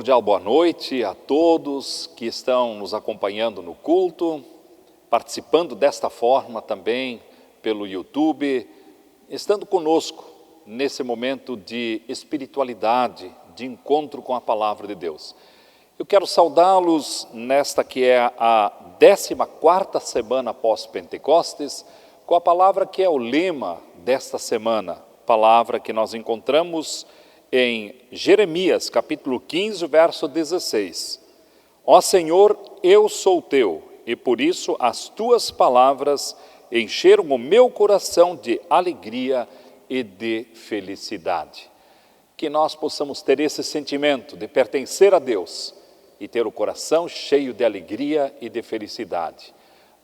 cordial boa noite a todos que estão nos acompanhando no culto, participando desta forma também pelo YouTube, estando conosco nesse momento de espiritualidade, de encontro com a Palavra de Deus. Eu quero saudá-los nesta que é a 14ª semana após Pentecostes, com a palavra que é o lema desta semana, palavra que nós encontramos em Jeremias, capítulo 15, verso 16. Ó Senhor, eu sou teu, e por isso as tuas palavras encheram o meu coração de alegria e de felicidade. Que nós possamos ter esse sentimento de pertencer a Deus e ter o coração cheio de alegria e de felicidade.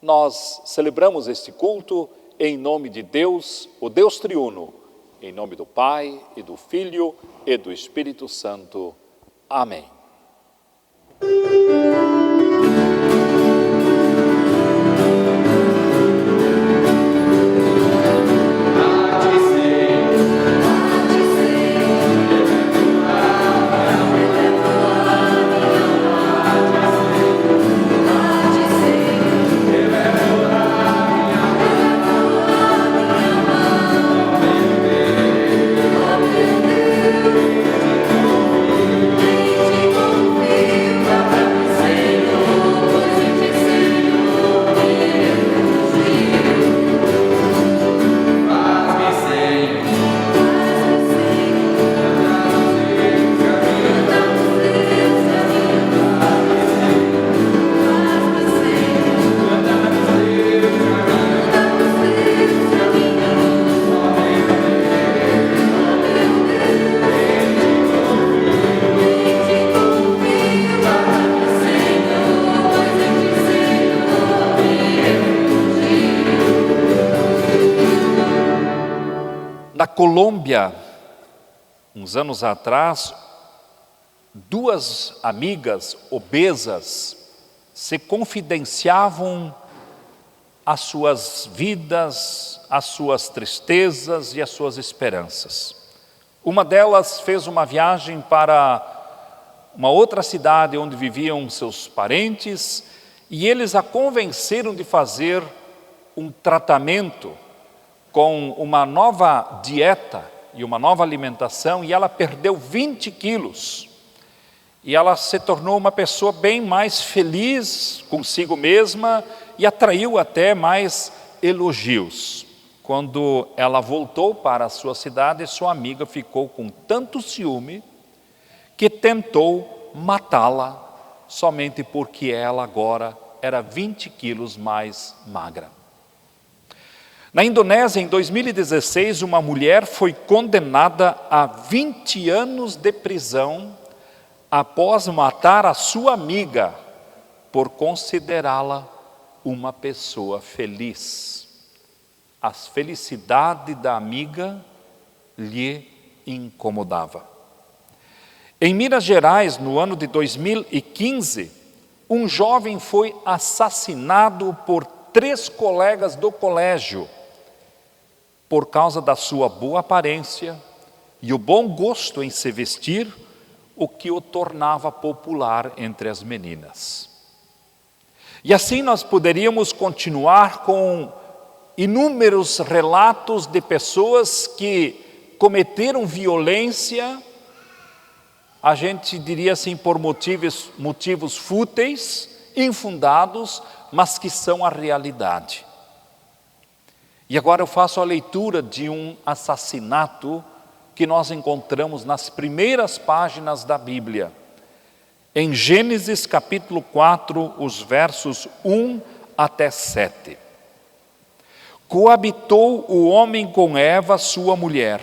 Nós celebramos este culto em nome de Deus, o Deus triuno, em nome do Pai, e do Filho, e do Espírito Santo. Amém. Na Colômbia, uns anos atrás, duas amigas obesas se confidenciavam as suas vidas, as suas tristezas e as suas esperanças. Uma delas fez uma viagem para uma outra cidade onde viviam seus parentes e eles a convenceram de fazer um tratamento com uma nova dieta e uma nova alimentação, e ela perdeu 20 quilos. E ela se tornou uma pessoa bem mais feliz consigo mesma e atraiu até mais elogios. Quando ela voltou para a sua cidade, sua amiga ficou com tanto ciúme que tentou matá-la, somente porque ela agora era 20 quilos mais magra. Na Indonésia, em 2016, uma mulher foi condenada a 20 anos de prisão após matar a sua amiga por considerá-la uma pessoa feliz. A felicidade da amiga lhe incomodava. Em Minas Gerais, no ano de 2015, um jovem foi assassinado por 3 colegas do colégio, por causa da sua boa aparência e o bom gosto em se vestir, o que o tornava popular entre as meninas. E assim nós poderíamos continuar com inúmeros relatos de pessoas que cometeram violência, a gente diria assim, por motivos fúteis, infundados, mas que são a realidade. E agora eu faço a leitura de um assassinato que nós encontramos nas primeiras páginas da Bíblia. Em Gênesis capítulo 4, os versos 1 até 7. Coabitou o homem com Eva, sua mulher.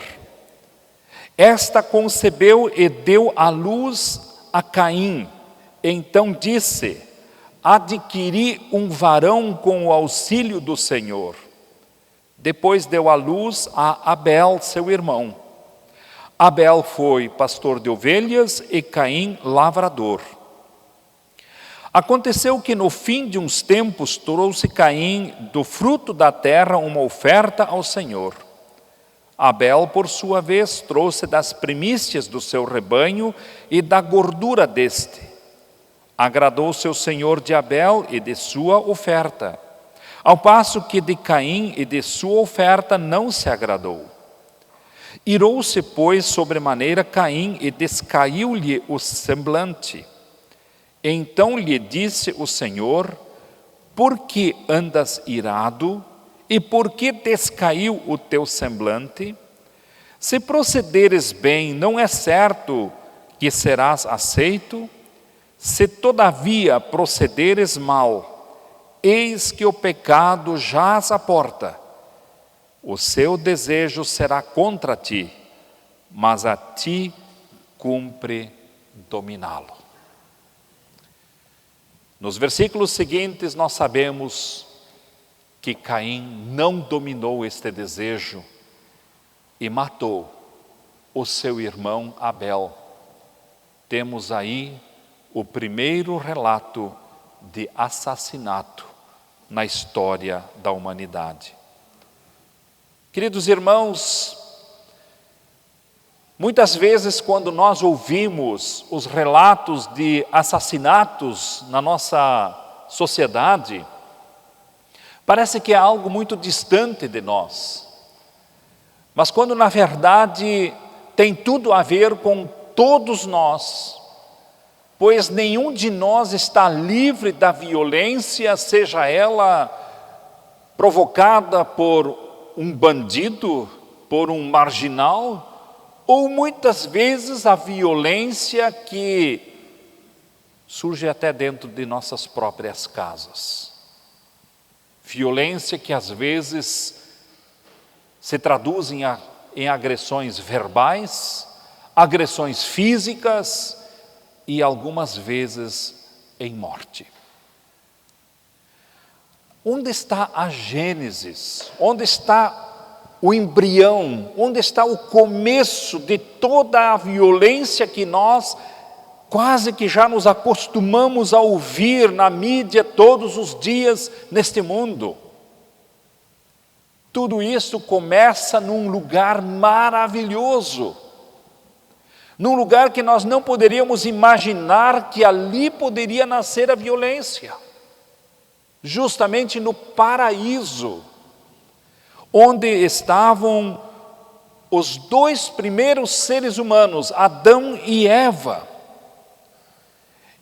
Esta concebeu e deu à luz a Caim. Então disse: adquiri um varão com o auxílio do Senhor. Depois deu à luz a Abel, seu irmão. Abel foi pastor de ovelhas e Caim lavrador. Aconteceu que no fim de uns tempos trouxe Caim do fruto da terra uma oferta ao Senhor. Abel, por sua vez, trouxe das primícias do seu rebanho e da gordura deste. Agradou-se o Senhor de Abel e de sua oferta, ao passo que de Caim e de sua oferta não se agradou. Irou-se, pois, sobremaneira Caim e descaiu-lhe o semblante. Então lhe disse o Senhor: por que andas irado e por que descaiu o teu semblante? Se procederes bem, não é certo que serás aceito? Se todavia procederes mal, eis que o pecado jaz à porta. O seu desejo será contra ti, mas a ti cumpre dominá-lo. Nos versículos seguintes nós sabemos que Caim não dominou este desejo e matou o seu irmão Abel. Temos aí o primeiro relato de assassinato na história da humanidade. Queridos irmãos, muitas vezes quando nós ouvimos os relatos de assassinatos na nossa sociedade, parece que é algo muito distante de nós. Mas quando na verdade tem tudo a ver com todos nós, pois nenhum de nós está livre da violência, seja ela provocada por um bandido, por um marginal, ou muitas vezes a violência que surge até dentro de nossas próprias casas. Violência que às vezes se traduz em agressões verbais, agressões físicas e algumas vezes em morte. Onde está a Gênesis? Onde está o embrião? Onde está o começo de toda a violência que nós quase que já nos acostumamos a ouvir na mídia todos os dias neste mundo? Tudo isso começa num lugar maravilhoso, num lugar que nós não poderíamos imaginar que ali poderia nascer a violência. Justamente no paraíso, onde estavam os dois primeiros seres humanos, Adão e Eva.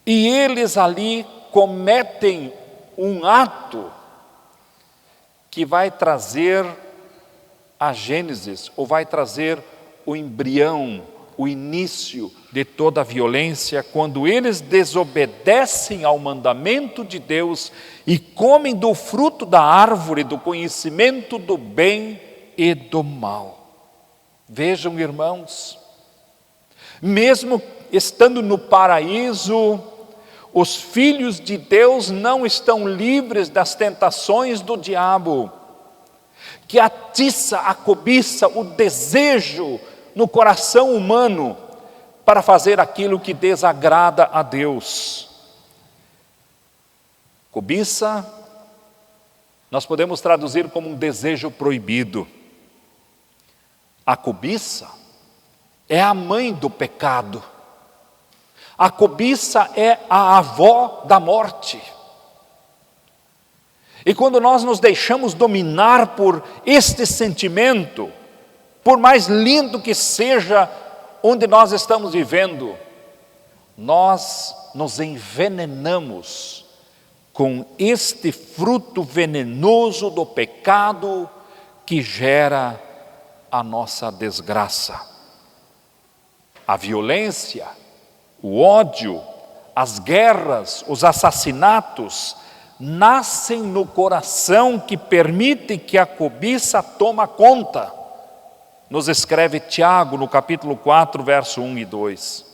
E eles ali cometem um ato que vai trazer a Gênesis, ou vai trazer o embrião, o início de toda a violência, quando eles desobedecem ao mandamento de Deus e comem do fruto da árvore do conhecimento do bem e do mal. Vejam, irmãos, mesmo estando no paraíso, os filhos de Deus não estão livres das tentações do diabo, que atiça a cobiça, o desejo no coração humano para fazer aquilo que desagrada a Deus. Cobiça, nós podemos traduzir como um desejo proibido. A cobiça é a mãe do pecado. A cobiça é a avó da morte. E quando nós nos deixamos dominar por este sentimento, por mais lindo que seja onde nós estamos vivendo, nós nos envenenamos com este fruto venenoso do pecado que gera a nossa desgraça. A violência, o ódio, as guerras, os assassinatos nascem no coração que permite que a cobiça toma conta. Nos escreve Tiago no capítulo 4, verso 1 e 2.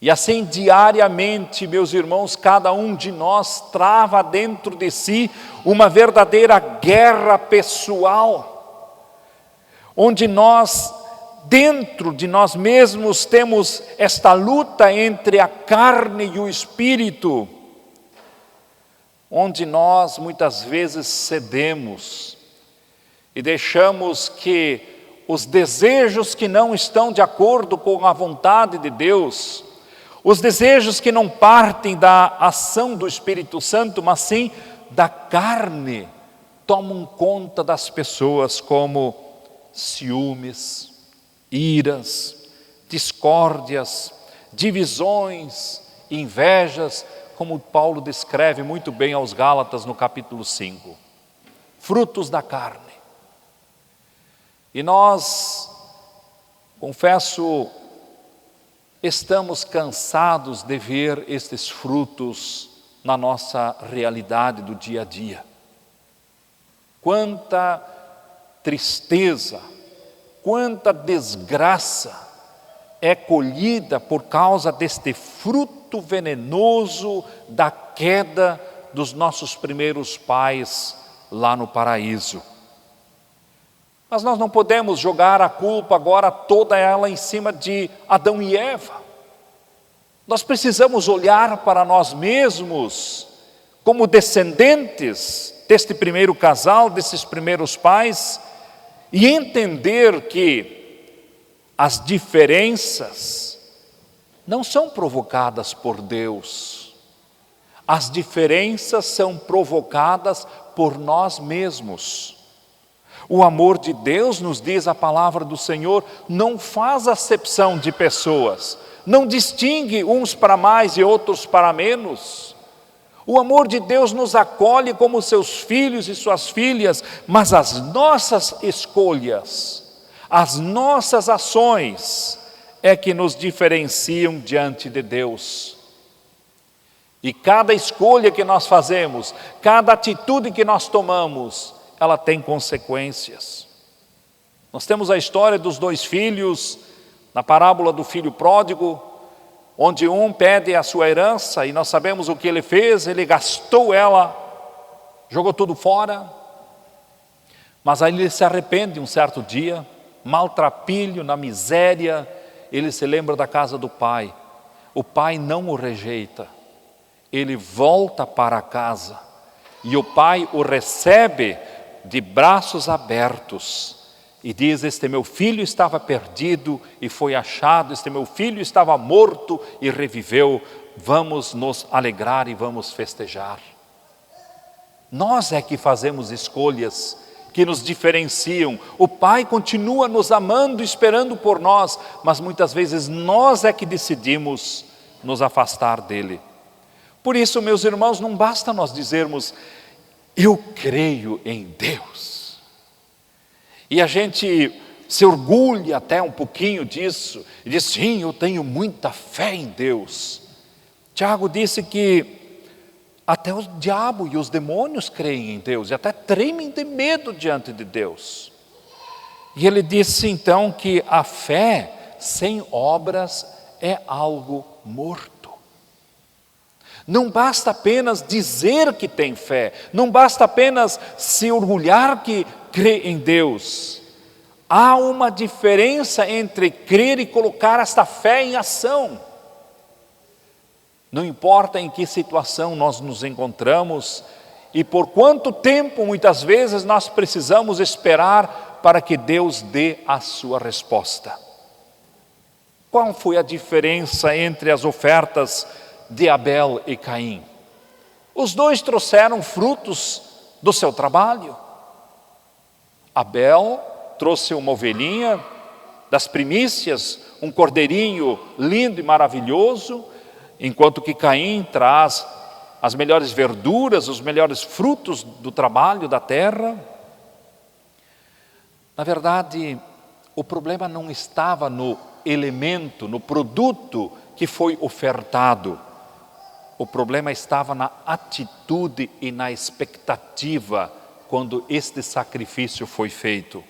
E assim diariamente, meus irmãos, cada um de nós trava dentro de si uma verdadeira guerra pessoal, onde nós, dentro de nós mesmos, temos esta luta entre a carne e o espírito, onde nós muitas vezes cedemos e deixamos que os desejos que não estão de acordo com a vontade de Deus, os desejos que não partem da ação do Espírito Santo, mas sim da carne, tomam conta das pessoas, como ciúmes, iras, discórdias, divisões, invejas, como Paulo descreve muito bem aos Gálatas no capítulo 5. Frutos da carne. E nós, confesso, estamos cansados de ver estes frutos na nossa realidade do dia a dia. Quanta tristeza, quanta desgraça é colhida por causa deste fruto venenoso da queda dos nossos primeiros pais lá no paraíso. Mas nós não podemos jogar a culpa agora toda ela em cima de Adão e Eva. Nós precisamos olhar para nós mesmos como descendentes deste primeiro casal, desses primeiros pais, e entender que as diferenças não são provocadas por Deus. As diferenças são provocadas por nós mesmos. O amor de Deus, nos diz a palavra do Senhor, não faz acepção de pessoas, não distingue uns para mais e outros para menos. O amor de Deus nos acolhe como seus filhos e suas filhas, mas as nossas escolhas, as nossas ações é que nos diferenciam diante de Deus. E cada escolha que nós fazemos, cada atitude que nós tomamos, ela tem consequências. Nós temos a história dos 2 filhos, na parábola do filho pródigo, onde um pede a sua herança, e nós sabemos o que ele fez, ele gastou ela, jogou tudo fora, mas aí ele se arrepende um certo dia, maltrapilho, na miséria, ele se lembra da casa do pai, o pai não o rejeita, ele volta para casa, e o pai o recebe de braços abertos, e diz: este meu filho estava perdido e foi achado, este meu filho estava morto e reviveu, vamos nos alegrar e vamos festejar. Nós é que fazemos escolhas que nos diferenciam. O Pai continua nos amando, esperando por nós, mas muitas vezes nós é que decidimos nos afastar dele. Por isso, meus irmãos, não basta nós dizermos: eu creio em Deus. E a gente se orgulha até um pouquinho disso, e diz: sim, eu tenho muita fé em Deus. Tiago disse que até o diabo e os demônios creem em Deus, e até tremem de medo diante de Deus. E ele disse então que a fé sem obras é algo morto. Não basta apenas dizer que tem fé, não basta apenas se orgulhar que crê em Deus. Há uma diferença entre crer e colocar esta fé em ação. Não importa em que situação nós nos encontramos e por quanto tempo muitas vezes nós precisamos esperar para que Deus dê a sua resposta. Qual foi a diferença entre as ofertas de Abel e Caim? Os 2 trouxeram frutos do seu trabalho. Abel trouxe uma ovelhinha das primícias, um cordeirinho lindo e maravilhoso, enquanto que Caim traz as melhores verduras, os melhores frutos do trabalho da terra. Na verdade, o problema não estava no elemento, no produto que foi ofertado. O problema estava na atitude e na expectativa quando este sacrifício foi feito.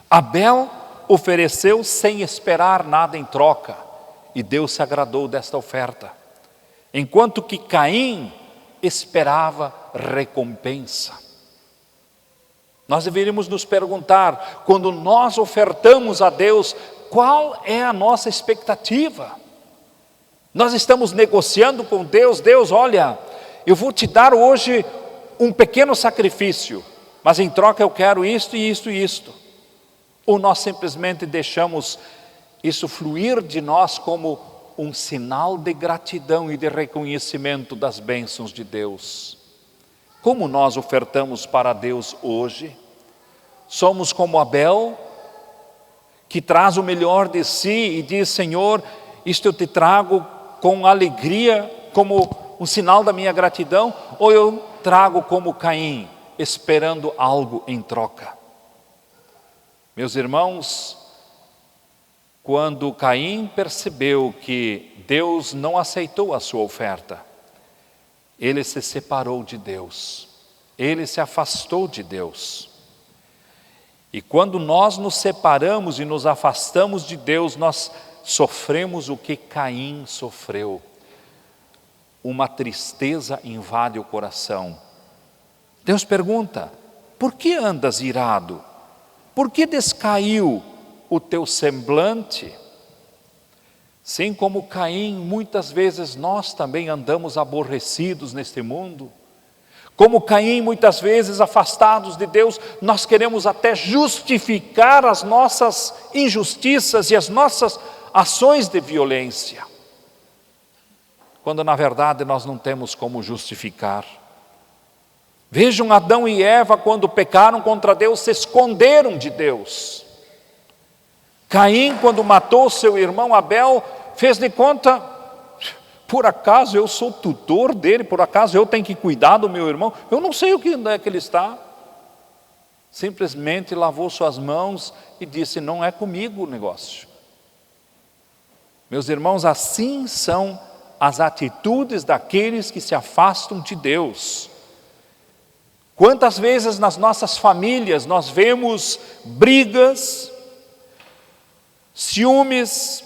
Abel ofereceu sem esperar nada em troca, e Deus se agradou desta oferta. Enquanto que Caim esperava recompensa. Nós deveríamos nos perguntar, quando nós ofertamos a Deus, qual é a nossa expectativa? Nós estamos negociando com Deus: Deus, olha, eu vou te dar hoje um pequeno sacrifício, mas em troca eu quero isto e isto e isto. Ou nós simplesmente deixamos isso fluir de nós como um sinal de gratidão e de reconhecimento das bênçãos de Deus. Como nós ofertamos para Deus hoje? Somos como Abel, que traz o melhor de si e diz: Senhor, isto eu te trago com alegria, como um sinal da minha gratidão, ou eu trago como Caim, esperando algo em troca? Meus irmãos, quando Caim percebeu que Deus não aceitou a sua oferta, ele se separou de Deus, ele se afastou de Deus. E quando nós nos separamos e nos afastamos de Deus, nós sofremos o que Caim sofreu. Uma tristeza invade o coração. Deus pergunta: por que andas irado? Por que descaiu o teu semblante? Sim, como Caim, muitas vezes nós também andamos aborrecidos neste mundo. Como Caim, muitas vezes afastados de Deus, nós queremos até justificar as nossas injustiças e as nossas ações de violência, quando na verdade nós não temos como justificar. Vejam, Adão e Eva, quando pecaram contra Deus, se esconderam de Deus. Caim, quando matou seu irmão Abel, fez de conta: por acaso eu sou tutor dele, por acaso eu tenho que cuidar do meu irmão? Eu não sei onde é que ele está. Simplesmente lavou suas mãos e disse: não é comigo o negócio. Meus irmãos, assim são as atitudes daqueles que se afastam de Deus. Quantas vezes nas nossas famílias nós vemos brigas, ciúmes,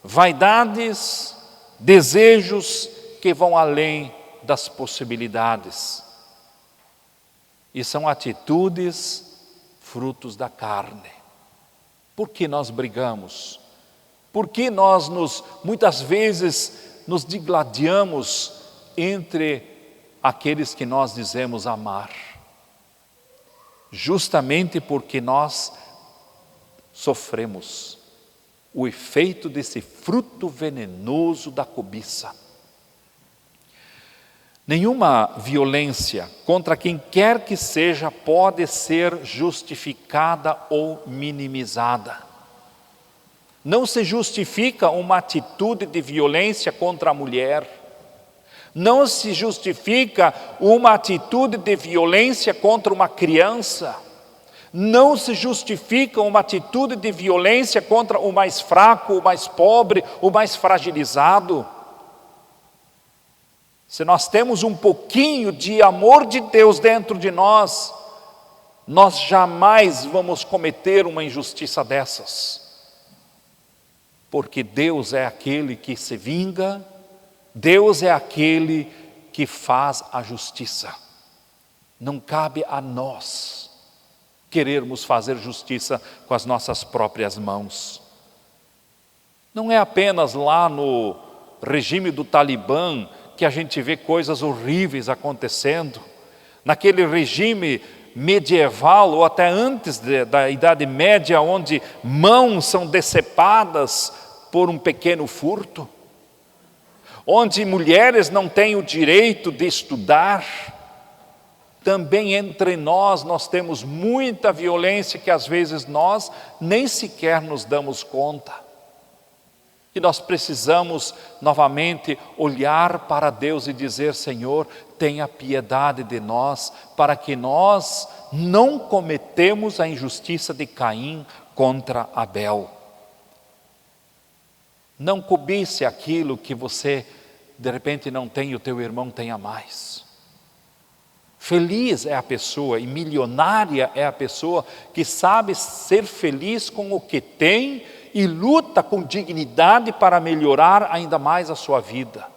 vaidades, desejos que vão além das possibilidades. E são atitudes frutos da carne. Por que nós brigamos? Por que nós muitas vezes nos digladiamos entre aqueles que nós dizemos amar? Justamente porque nós sofremos o efeito desse fruto venenoso da cobiça. Nenhuma violência contra quem quer que seja pode ser justificada ou minimizada. Não se justifica uma atitude de violência contra a mulher. Não se justifica uma atitude de violência contra uma criança. Não se justifica uma atitude de violência contra o mais fraco, o mais pobre, o mais fragilizado. Se nós temos um pouquinho de amor de Deus dentro de nós, nós jamais vamos cometer uma injustiça dessas. Porque Deus é aquele que se vinga, Deus é aquele que faz a justiça. Não cabe a nós querermos fazer justiça com as nossas próprias mãos. Não é apenas lá no regime do Talibã que a gente vê coisas horríveis acontecendo. Naquele regime medieval ou até antes da Idade Média, onde mãos são decepadas por um pequeno furto, onde mulheres não têm o direito de estudar. Também entre nós temos muita violência que às vezes nós nem sequer nos damos conta. E nós precisamos novamente olhar para Deus e dizer: Senhor, tenha piedade de nós, para que nós não cometemos a injustiça de Caim contra Abel. Não cobice aquilo que você de repente não tem e o teu irmão tenha mais. Feliz é a pessoa e milionária é a pessoa que sabe ser feliz com o que tem e luta com dignidade para melhorar ainda mais a sua vida.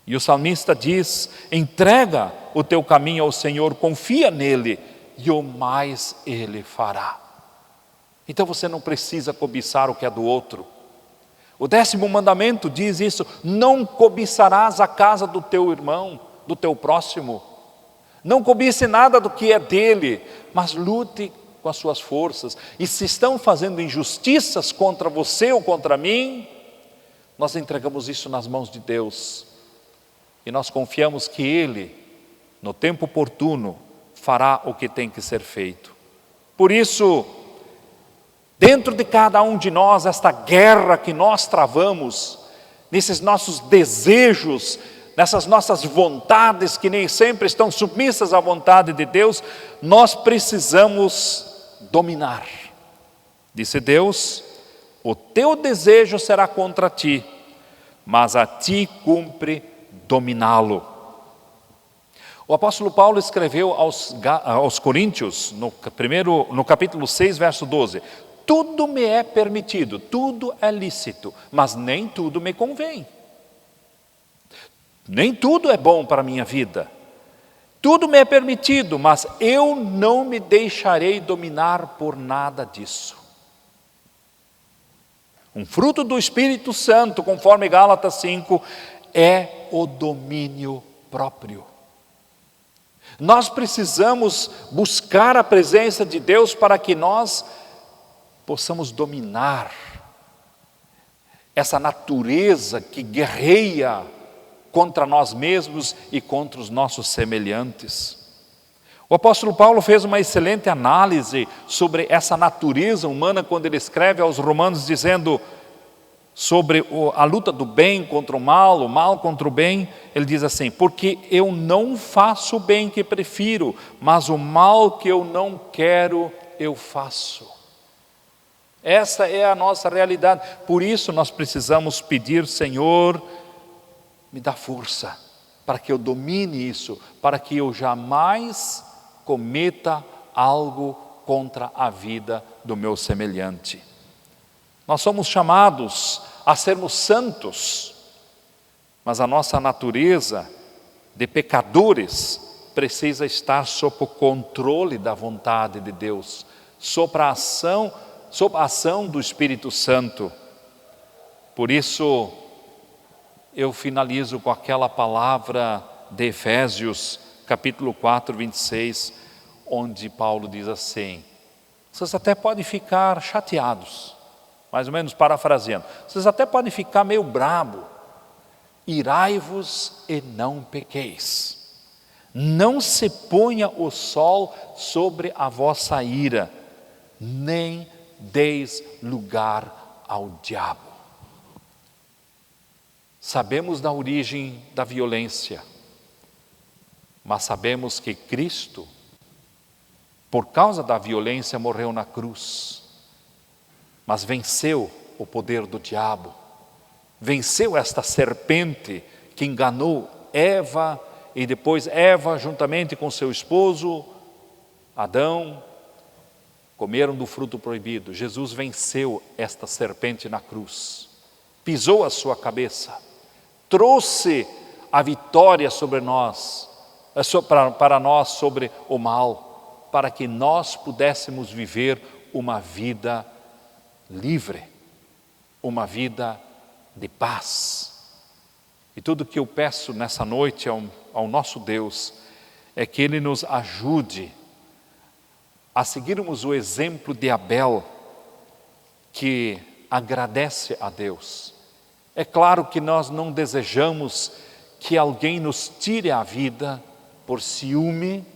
E o salmista diz: entrega o teu caminho ao Senhor, confia nele e o mais ele fará. Então você não precisa cobiçar o que é do outro. O 10º mandamento diz isso: não cobiçarás a casa do teu irmão, do teu próximo. Não cobice nada do que é dele, mas lute com as suas forças. E se estão fazendo injustiças contra você ou contra mim, nós entregamos isso nas mãos de Deus. E nós confiamos que Ele, no tempo oportuno, fará o que tem que ser feito. Por isso, dentro de cada um de nós, esta guerra que nós travamos, nesses nossos desejos, nessas nossas vontades que nem sempre estão submissas à vontade de Deus, nós precisamos dominar. Disse Deus: o teu desejo será contra ti, mas a ti cumpre dominá-lo. O apóstolo Paulo escreveu aos Coríntios, no capítulo 6, verso 12: tudo me é permitido, tudo é lícito, mas nem tudo me convém. Nem tudo é bom para a minha vida. Tudo me é permitido, mas eu não me deixarei dominar por nada disso. Um fruto do Espírito Santo, conforme Gálatas 5, é o domínio próprio. Nós precisamos buscar a presença de Deus para que nós possamos dominar essa natureza que guerreia contra nós mesmos e contra os nossos semelhantes. O apóstolo Paulo fez uma excelente análise sobre essa natureza humana quando ele escreve aos Romanos dizendo sobre a luta do bem contra o mal contra o bem. Ele diz assim: porque eu não faço o bem que prefiro, mas o mal que eu não quero eu faço. Essa é a nossa realidade. Por isso nós precisamos pedir: Senhor, me dá força para que eu domine isso, para que eu jamais cometa algo contra a vida do meu semelhante. Nós somos chamados a sermos santos, mas a nossa natureza de pecadores precisa estar sob o controle da vontade de Deus, sob a ação do Espírito Santo. Por isso, eu finalizo com aquela palavra de Efésios, capítulo 4, 26, onde Paulo diz assim: vocês até podem ficar chateados, mais ou menos parafraseando, vocês até podem ficar meio brabo, irai-vos e não pequeis, não se ponha o sol sobre a vossa ira, nem deis lugar ao diabo. Sabemos da origem da violência, mas sabemos que Cristo, por causa da violência, morreu na cruz, mas venceu o poder do diabo, venceu esta serpente que enganou Eva, e depois Eva, juntamente com seu esposo Adão, comeram do fruto proibido. Jesus venceu esta serpente na cruz, pisou a sua cabeça, trouxe a vitória sobre nós, para nós sobre o mal, para que nós pudéssemos viver uma vida livre, uma vida de paz. E tudo que eu peço nessa noite ao nosso Deus é que Ele nos ajude a seguirmos o exemplo de Abel, que agradece a Deus. É claro que nós não desejamos que alguém nos tire a vida por ciúme,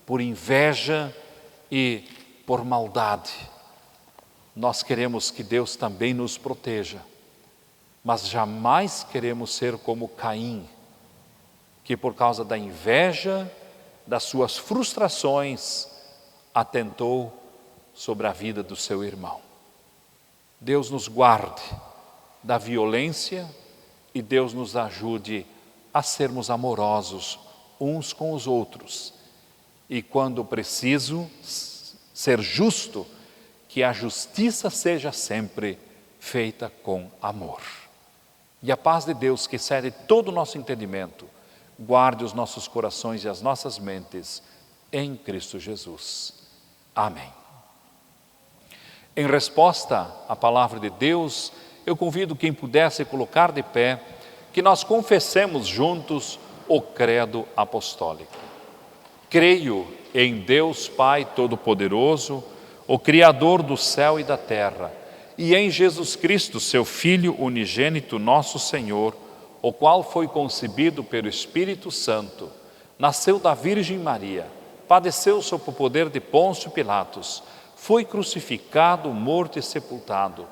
por inveja e por maldade. Nós queremos que Deus também nos proteja, mas jamais queremos ser como Caim, que por causa da inveja, das suas frustrações, atentou sobre a vida do seu irmão. Deus nos guarde da violência e Deus nos ajude a sermos amorosos uns com os outros. E quando preciso ser justo, que a justiça seja sempre feita com amor. E a paz de Deus, que excede todo o nosso entendimento, guarde os nossos corações e as nossas mentes em Cristo Jesus. Amém. Em resposta à palavra de Deus, eu convido quem pudesse colocar de pé, que nós confessemos juntos o credo apostólico. Creio em Deus Pai Todo-Poderoso, o Criador do céu e da terra, e em Jesus Cristo, seu Filho unigênito, nosso Senhor, o qual foi concebido pelo Espírito Santo, nasceu da Virgem Maria, padeceu sob o poder de Pôncio Pilatos, foi crucificado, morto e sepultado,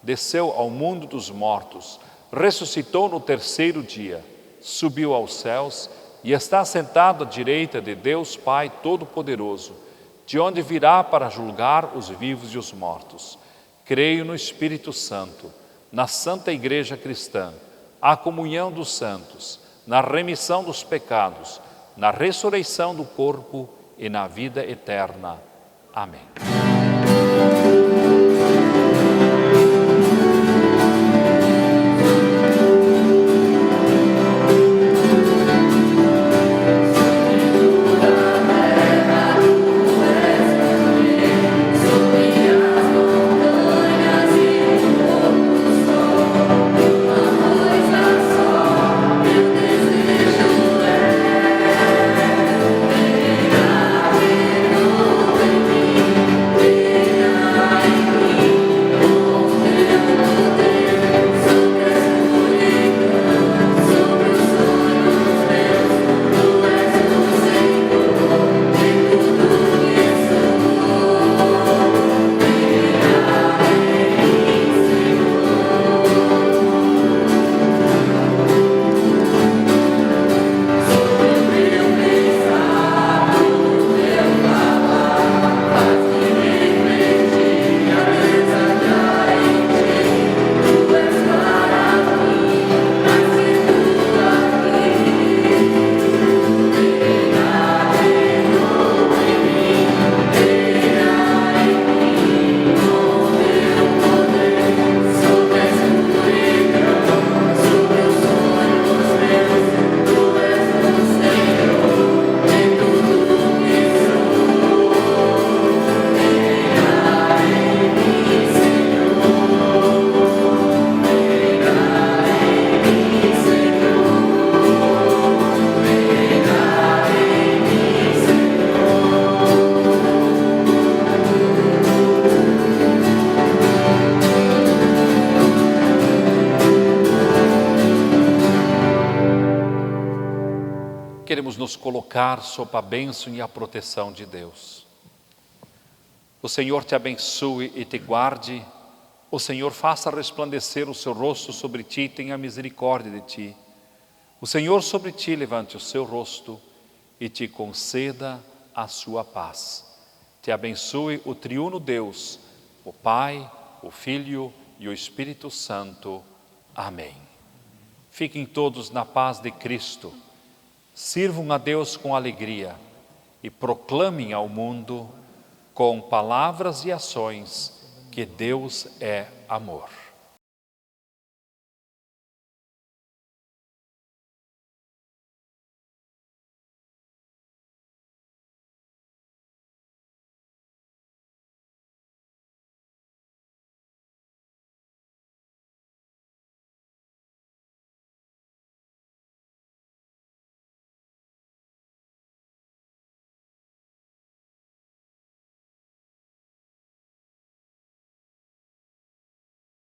desceu ao mundo dos mortos, ressuscitou no terceiro dia, subiu aos céus e está sentado à direita de Deus Pai Todo-Poderoso, de onde virá para julgar os vivos e os mortos. Creio no Espírito Santo, na Santa Igreja Cristã, a comunhão dos santos, na remissão dos pecados, na ressurreição do corpo e na vida eterna. Amém. Queremos nos colocar sob a bênção e a proteção de Deus. O Senhor te abençoe e te guarde. O Senhor faça resplandecer o seu rosto sobre ti e tenha misericórdia de ti. O Senhor sobre ti levante o seu rosto e te conceda a sua paz. Te abençoe o triuno Deus, o Pai, o Filho e o Espírito Santo. Amém. Fiquem todos na paz de Cristo. Sirvam a Deus com alegria e proclamem ao mundo com palavras e ações que Deus é amor.